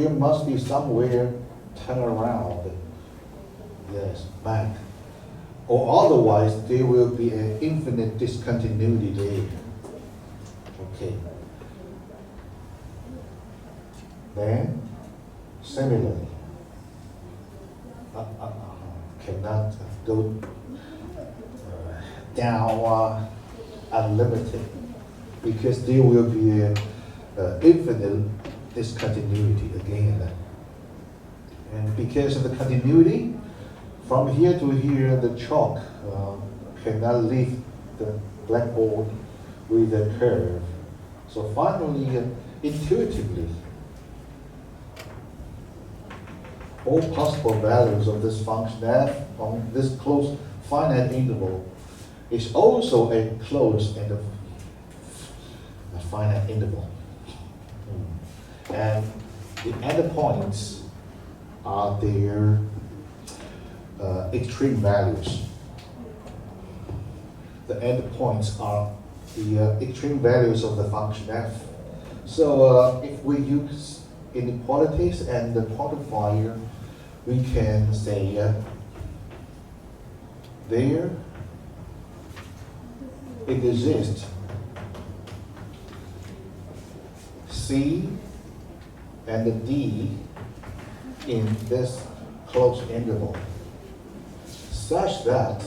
There must be somewhere turn around, yes, back. Or otherwise, there will be an infinite discontinuity there. Okay. Then, similarly, cannot go down unlimited because there will be an infinite discontinuity again. And because of the continuity, from here to here, the chalk cannot leave the blackboard with a curve. So finally, intuitively, all possible values of this function f on this closed finite interval is also a closed and a finite interval. And the endpoints are their extreme values. The endpoints are the extreme values of the function f. So if we use inequalities and the quantifier, we can say there it exists C and D in this closed interval such that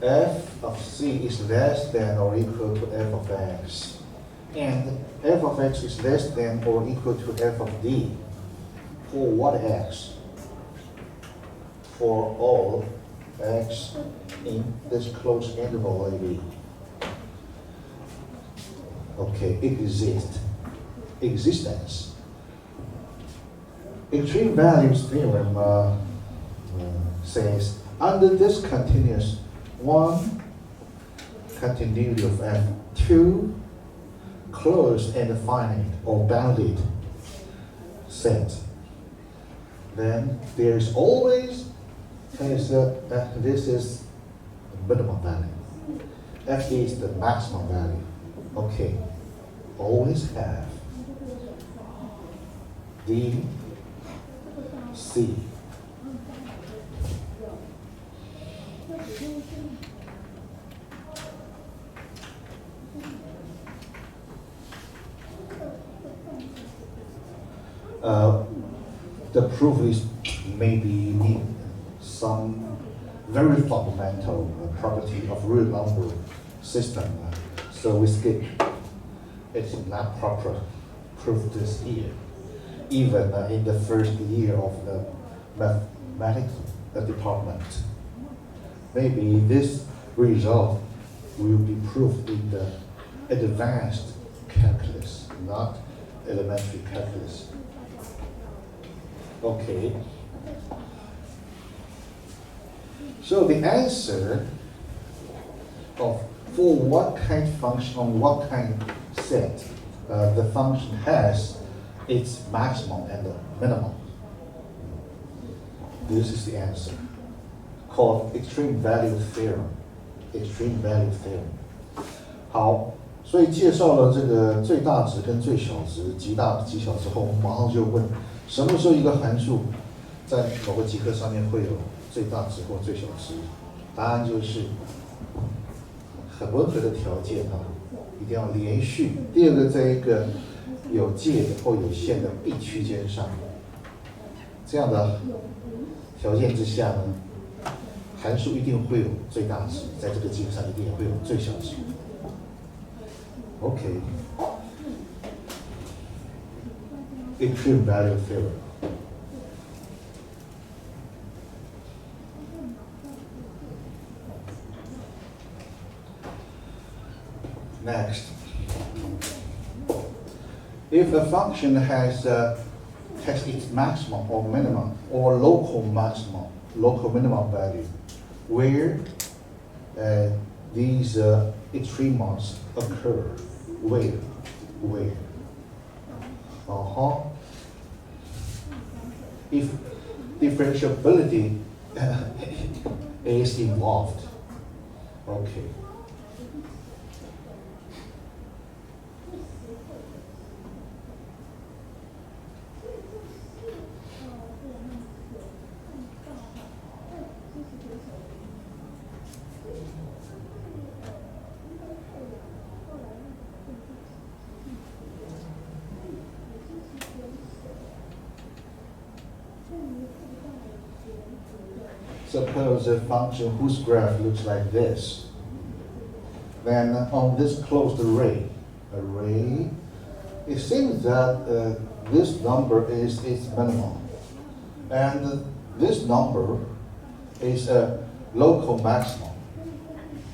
f of C is less than or equal to f of x, and f of x is less than or equal to f of d. For what x? For all x in this closed interval AB. Okay, existence. Extreme values theorem says under this continuous 1 continuity of f, 2 closed and finite or bounded set, then there's always this is the minimum value. F is the maximum value. Okay, always have D, C. The proof is maybe need some very fundamental property of real number system. So we skip. It's not proper proof this year, even in the first year of the mathematics department. Maybe this result will be proved in the advanced calculus, not elementary calculus. Okay. So the answer of for what kind of function on what kind of set the function has its maximum and the minimum. This is the answer, called extreme value theorem. Extreme value theorem. 好，所以介绍了这个最大值跟最小值、极大极小之后，我们马上就问，什么时候一个函数在某个极刻上面会有最大值或最小值？答案就是很温和的条件一定要连续。第二个，在一个有界的或有限的 B 区间上，这样的条件之下呢，函数一定会有最大值，在这个界上一定也会有最小值。OK， extreme value theorem。Next, if a function has its maximum or minimum or local maximum, local minimum value, where these extremos occur, where? If differentiability is involved, okay. suppose a function whose graph looks like this. Then on this closed array, it seems that this number is its minimum. And this number is a local maximum.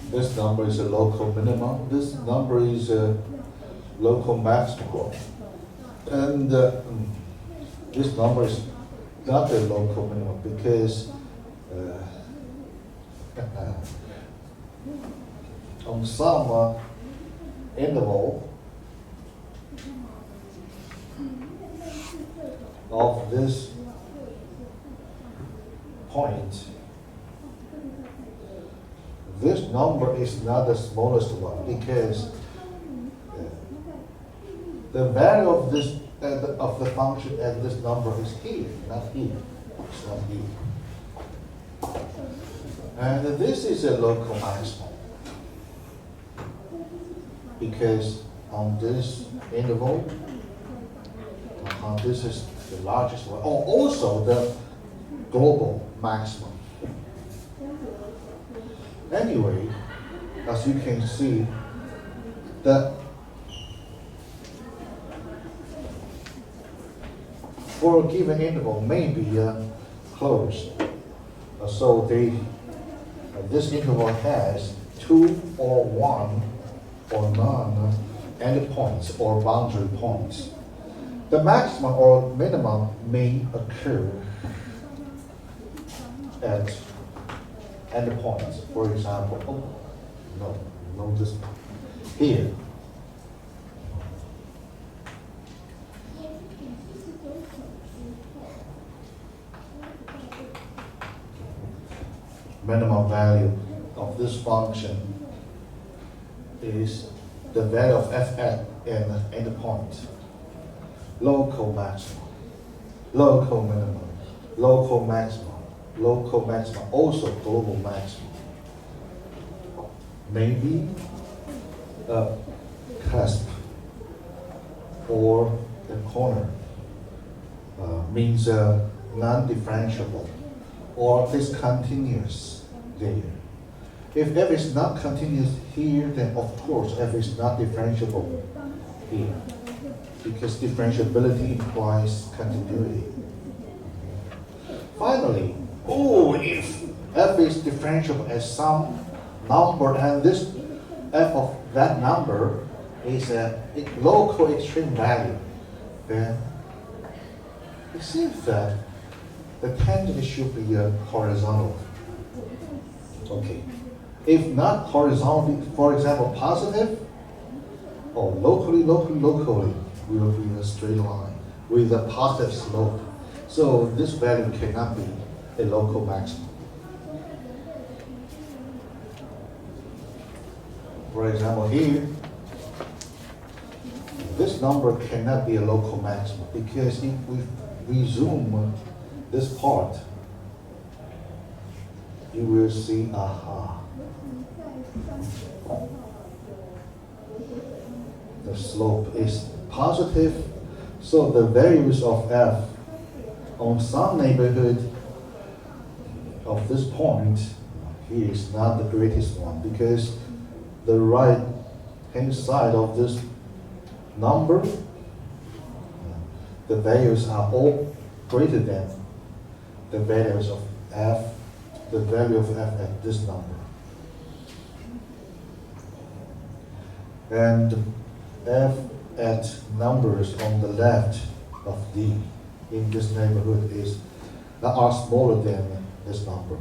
This number is a local minimum. This number is a local maximum. And this number is not a local minimum because on some interval of this point, this number is not the smallest one because the value of this of the function at this number is here, not here. It's not here. And this is a local maximum because on this interval, this is the largest one. Oh, also the global maximum. Anyway, as you can see, that for a given interval may be closed. So this interval has 2 or 1 or none endpoints or boundary points. The maximum or minimum may occur at endpoints. For example, no, this here. Minimum value of this function is the value of f at an endpoint. Local maximum, local minimum, local maximum, also global maximum. Maybe a cusp or a corner means non-differentiable or discontinuous there. If f is not continuous here, then of course f is not differentiable here, because differentiability implies continuity. Finally, if f is differentiable as some number and this f of that number is a local extreme value, then it seems that the tangent should be horizontal. Okay. If not horizontal, for example, positive, or locally will be a straight line with a positive slope. So this value cannot be a local maximum. For example, here, this number cannot be a local maximum because if we resume this part, you will see, the slope is positive, so the values of f on some neighborhood of this point here is not the greatest one because the right hand side of this number, the values are all greater than the values of f, the value of f at this number. And f at numbers on the left of D in this neighborhood are smaller than this number.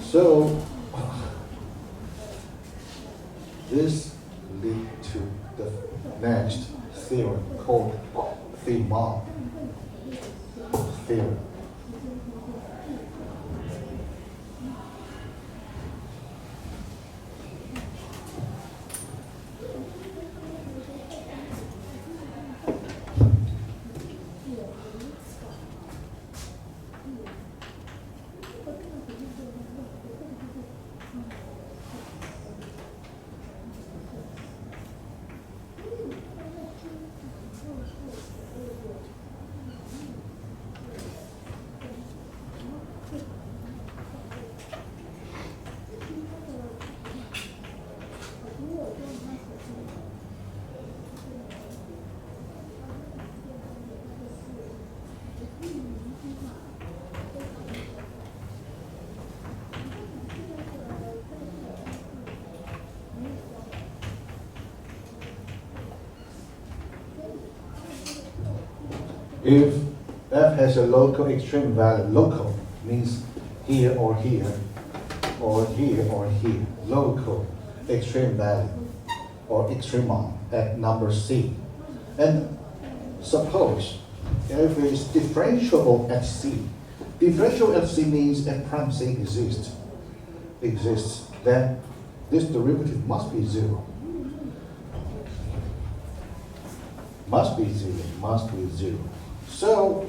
So this leads to the next theorem called Riemann theorem. If f has a local extreme value, local means here or here, or here or here, local extreme value or extremum at number c. And suppose f is differentiable at c. Differentiable at c means f prime c exists, then this derivative must be zero. Must be zero. So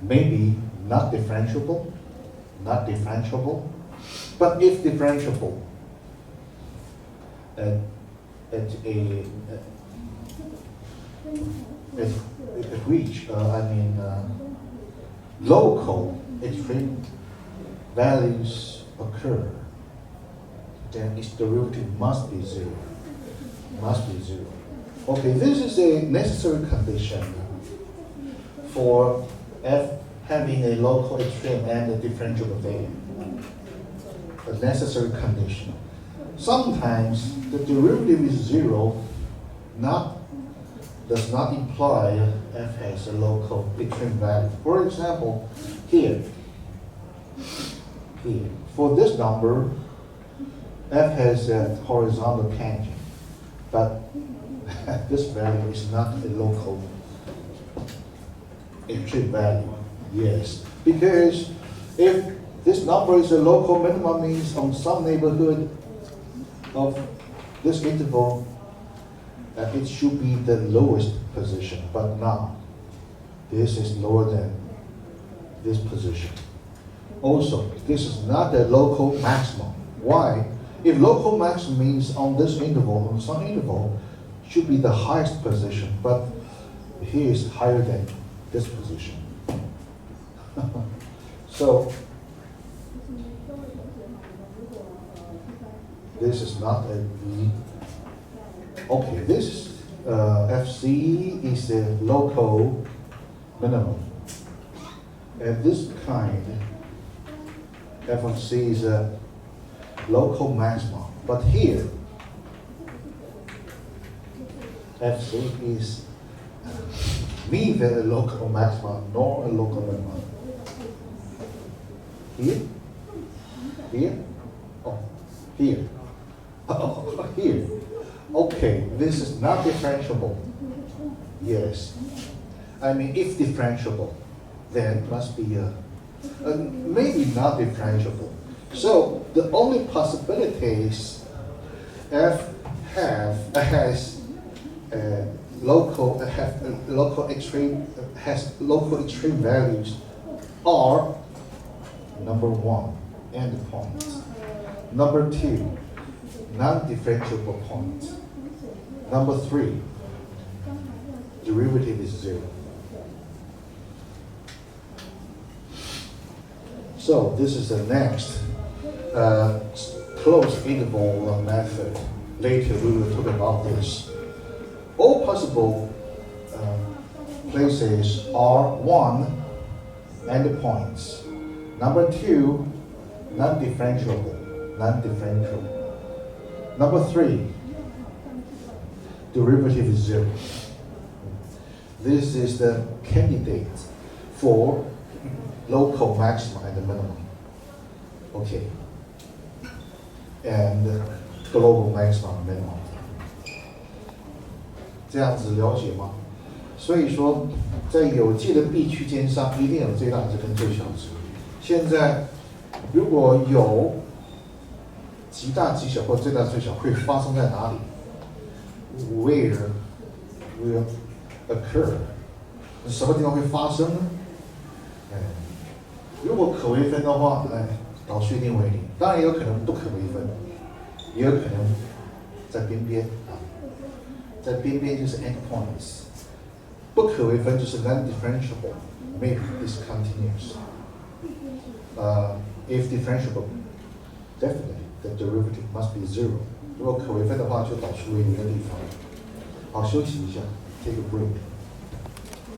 maybe not differentiable, but if differentiable at which local extreme values occur, then its derivative must be zero. Okay, this is a necessary condition for f having a local extreme and a differentiable value. A necessary condition. Sometimes the derivative is zero, does not imply f has a local extreme value. For example, here, for this number, f has a horizontal tangent, but this value is not a local extreme value. Yes, because if this number is a local minimum, means on some neighborhood of this interval, it should be the lowest position, but now this is lower than this position. Also, this is not a local maximum. Why? If local maximum means on this interval, on some interval, should be the highest position, but here is higher than this position. So this is not a okay. This FC is a local minimum, and this kind f of c is a local maximum. But here, FC is neither a local maximum nor a local minimum. Here, here, here. Okay, this is not differentiable. Yes, if differentiable, then must be maybe not differentiable. So the only possibility is f has local extreme values are number one, endpoints. Number two, non-differentiable points. Number three, derivative is zero. So this is the next closed interval method. Later we will talk about this. All possible places are one, endpoints. Number two, non-differentiable. Number three, derivative is zero. This is the candidate for local maximum and minimum. Okay. And global maximum minimum. 这样子了解吗？所以说，在有界的 B 区间上，一定有最大值跟最小值。现在，如果有极大、极小或最大、最小，会发生在哪里 ？Where will occur？ 什么地方会发生呢？如果可微分的话，来导数一定为零。当然也有可能不可微分，也有可能在边边啊，在边边就是 endpoints。不可微分就是 non-differentiable, maybe discontinuous. If differentiable, definitely the derivative must be zero. 如果可微分的话，就导数为零的地方。好，休息一下 ，take a break.